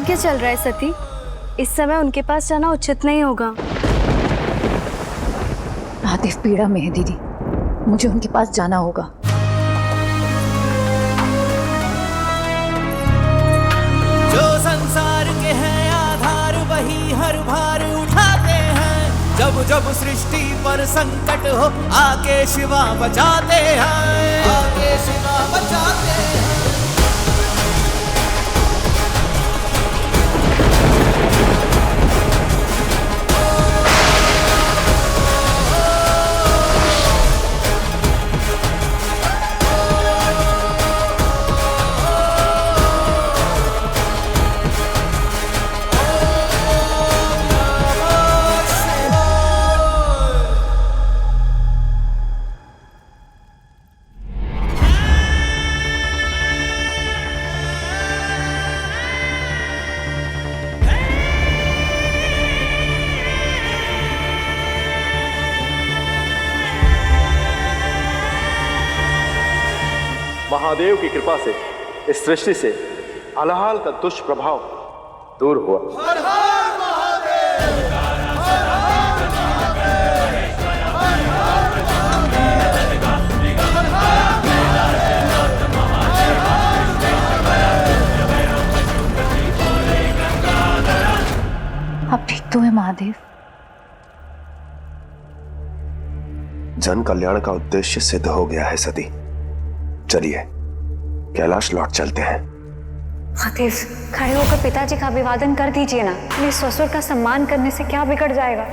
क्या चल रहा है सती? इस समय उनके पास जाना उचित नहीं होगा। महादेव पीड़ा में है दीदी, मुझे उनके पास जाना होगा। जो संसार के हैं आधार वही हर भार उठाते हैं। जब जब सृष्टि पर संकट हो आके शिवा बचाते हैं, आके शिवा बचाते हैं। महादेव की कृपा से इस सृष्टि से अलाहाल का दुष्प्रभाव दूर हुआ। हर हर महादेव, हर हर अब ठीक तो है महादेव? जन कल्याण का उद्देश्य सिद्ध हो गया है सती। चलिए कैलाश लौट चलते हैं। महादेव, खड़े होकर पिताजी का अभिवादन कर दीजिए ना। मेरे ससुर का सम्मान करने से क्या बिगड़ जाएगा?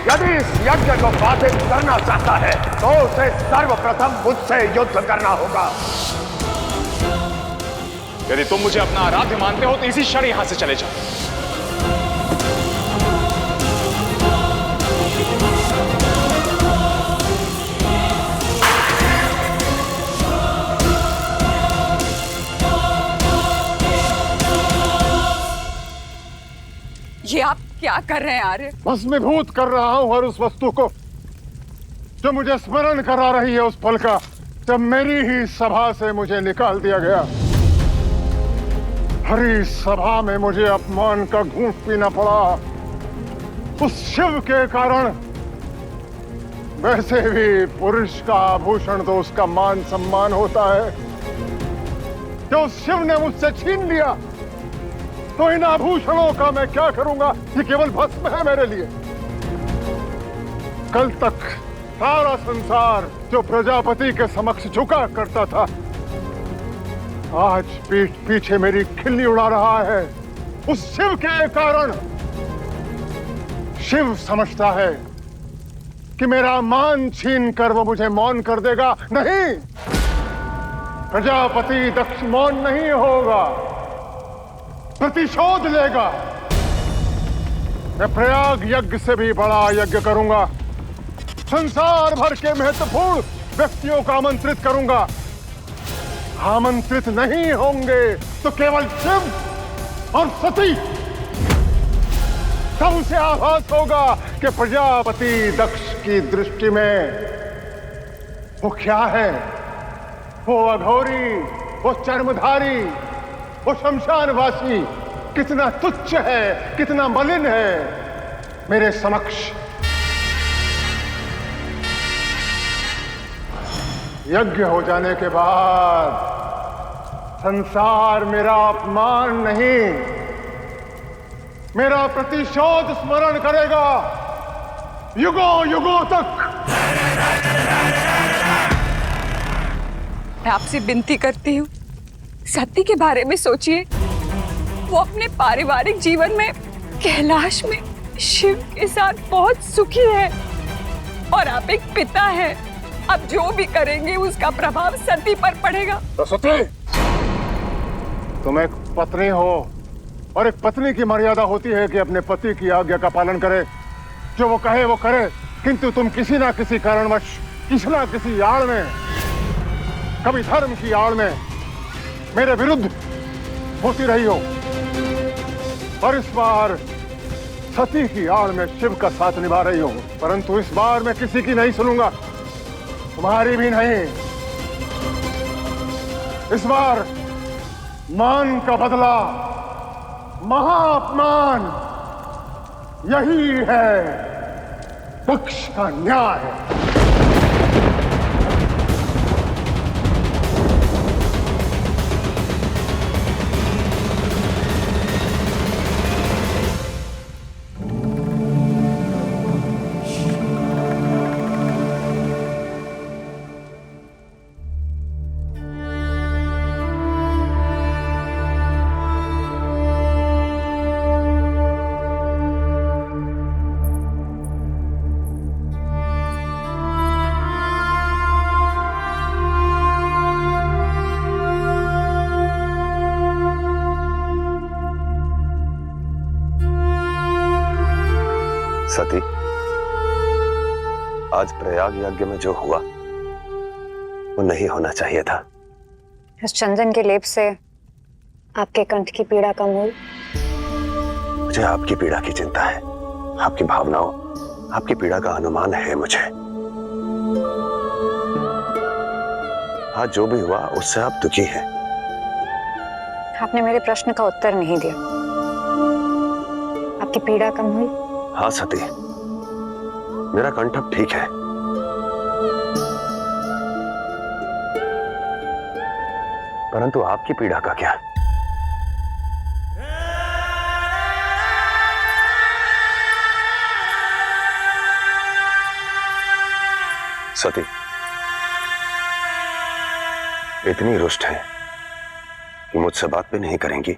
यदि इस यज्ञ को बाधित करना चाहता है तो उसे सर्वप्रथम मुझसे युद्ध करना होगा। यदि तुम मुझे अपना आराध्य मानते हो तो इसी क्षण यहां से चले जाओ। ये आप क्या कर रहे हैं आर्य? भस्मीभूत कर रहा हूं हर उस वस्तु को जो मुझे स्मरण करा रही है उस पल का जब मेरी ही सभा से मुझे निकाल दिया गया। हरी सभा में मुझे अपमान का घूंट पीना पड़ा उस शिव के कारण। वैसे भी पुरुष का आभूषण तो उसका मान सम्मान होता है, जो उस शिव ने मुझसे छीन लिया तो इन आभूषणों का मैं क्या करूंगा? ये केवल भस्म है मेरे लिए। कल तक सारा संसार जो प्रजापति के समक्ष झुका करता था आज पीठ पीछे मेरी खिल्ली उड़ा रहा है उस शिव के कारण। शिव समझता है कि मेरा मान छीन कर वो मुझे मौन कर देगा। नहीं, प्रजापति दक्ष मौन नहीं होगा, प्रतिशोध लेगा। मैं प्रयाग यज्ञ से भी बड़ा यज्ञ करूंगा। संसार भर के महत्वपूर्ण व्यक्तियों को आमंत्रित करूंगा। आमंत्रित नहीं होंगे तो केवल शिव और सती। तब उसे आभास होगा कि प्रजापति दक्ष की दृष्टि में वो क्या है? वो अघोरी, वो चर्मधारी, वो शमशानवासी कितना तुच्छ है, कितना मलिन है मेरे समक्ष। यज्ञ हो जाने के बाद संसार मेरा अपमान नहीं, मेरा प्रतिशोध स्मरण करेगा युगों युगों तक। मैं आपसे विनती करती हूँ, सती के बारे में सोचिए। वो अपने पारिवारिक जीवन में कैलाश में शिव के साथ बहुत सुखी है और आप एक पिता हैं। अब जो भी करेंगे उसका प्रभाव सती पर पड़ेगा। सरस्वती, तुम एक पत्नी हो और एक पत्नी की मर्यादा होती है कि अपने पति की आज्ञा का पालन करे, जो वो कहे वो करे। किंतु तुम किसी ना किसी कारणवश, किसी ना किसी आड़ में, कभी धर्म की आड़ में मेरे विरुद्ध होती रही हो, और इस बार सती की आड़ में शिव का साथ निभा रही हो। परंतु इस बार मैं किसी की नहीं सुनूंगा, तुम्हारी भी नहीं। इस बार मान का बदला, महाअपमान, यही है दक्ष का न्याय। सती, आज प्रयाग यज्ञ में जो हुआ वो नहीं होना चाहिए था। इस चंदन के लेप से आपके कंठ की पीड़ा कम हुई? मुझे आपकी पीड़ा की चिंता है, आपकी भावनाओं, आपकी पीड़ा का अनुमान है मुझे। आज जो भी हुआ उससे आप दुखी हैं। आपने मेरे प्रश्न का उत्तर नहीं दिया। आपकी पीड़ा कम हुई? हाँ सती, मेरा कंठ अब ठीक है। परंतु आपकी पीड़ा का क्या? सती, इतनी रुष्ट है कि मुझसे बात भी नहीं करेंगी।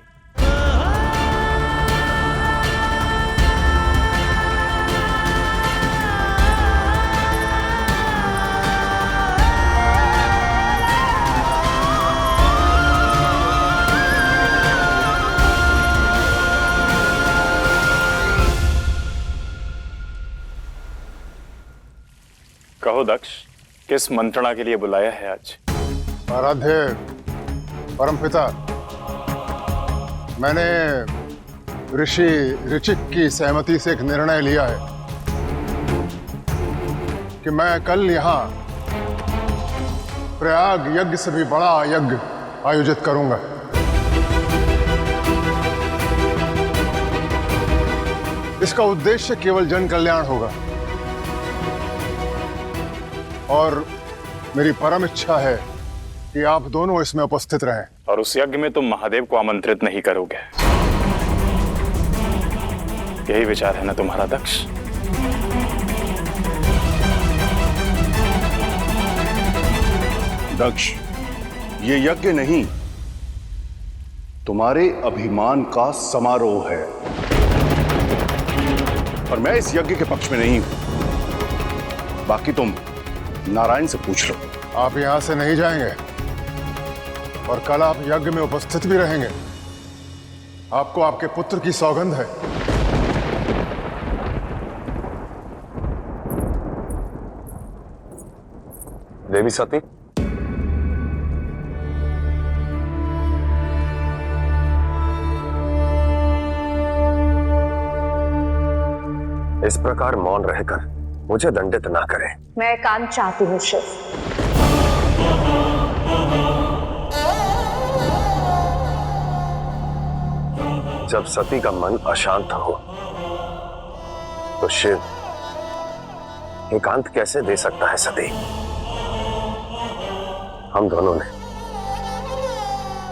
कहो दक्ष, किस मंत्रणा के लिए बुलाया है आज? आराध्य परमपिता, मैंने ऋषि ऋचिक की सहमति से एक निर्णय लिया है कि मैं कल यहाँ प्रयाग यज्ञ से भी बड़ा यज्ञ आयोजित करूंगा। इसका उद्देश्य केवल जन कल्याण होगा और मेरी परम इच्छा है कि आप दोनों इसमें उपस्थित रहें। और उस यज्ञ में तुम महादेव को आमंत्रित नहीं करोगे, यही विचार है ना तुम्हारा दक्ष? दक्ष, ये यज्ञ नहीं, तुम्हारे अभिमान का समारोह है और मैं इस यज्ञ के पक्ष में नहीं हूं। बाकी तुम नारायण से पूछ लो। आप यहां से नहीं जाएंगे और कल आप यज्ञ में उपस्थित भी रहेंगे। आपको आपके पुत्र की सौगंध है। देवी सती, इस प्रकार मौन रहकर मुझे दंडित ना करें। मैं एकांत चाहती हूँ शिव। जब सती का मन अशांत हो तो शिव एकांत कैसे दे सकता है? सती, हम दोनों ने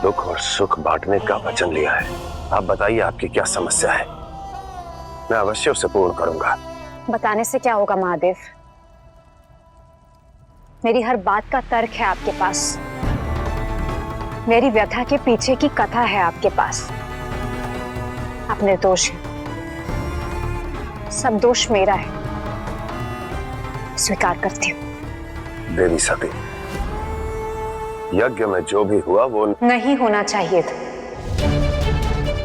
दुख और सुख बांटने का वचन लिया है। आप बताइए, आपकी क्या समस्या है? मैं अवश्य उसे पूर्ण करूंगा। बताने से क्या होगा महादेव? मेरी हर बात का तर्क है आपके पास, मेरी व्यथा के पीछे की कथा है आपके पास। आप निर्दोष हैं, सब दोष मेरा है, स्वीकार करती हूँ। देवी सती, यज्ञ में जो भी हुआ वो नहीं होना चाहिए था।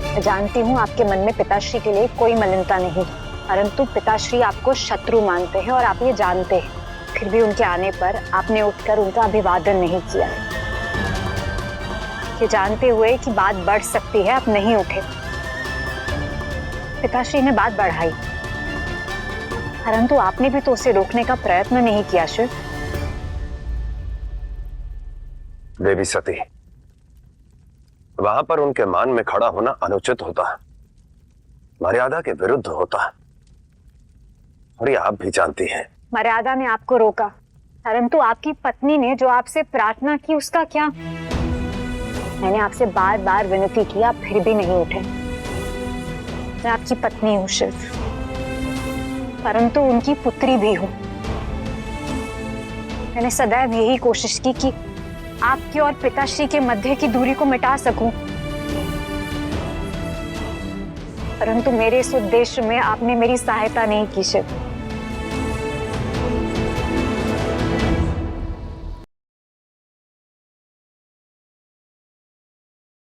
मैं जानती हूँ आपके मन में पिताश्री के लिए कोई मलिनता नहीं, परंतु पिताश्री आपको शत्रु मानते हैं और आप ये जानते हैं। फिर भी उनके आने पर आपने उठकर उनका अभिवादन नहीं किया, ये जानते हुए कि बात बढ़ सकती है आप नहीं उठे। पिताश्री ने बात बढ़ाई, परंतु आपने भी तो उसे रोकने का प्रयत्न नहीं किया। शिव, देवी सती, वहां पर उनके मान में खड़ा होना अनुचित होता, मर्यादा के विरुद्ध होता, और ये आप भी जानती हैं। मर्यादा ने आपको रोका, परंतु आपकी पत्नी ने जो आपसे प्रार्थना की उसका क्या? मैंने आपसे बार बार विनती की, आप फिर भी नहीं उठे। मैं आपकी पत्नी हूँ शिव, परंतु उनकी पुत्री भी हूँ। मैंने सदैव यही कोशिश की कि आपके और पिताश्री के मध्य की दूरी को मिटा सकूं, परंतु मेरे इस उद्देश्य में आपने मेरी सहायता नहीं की शिव।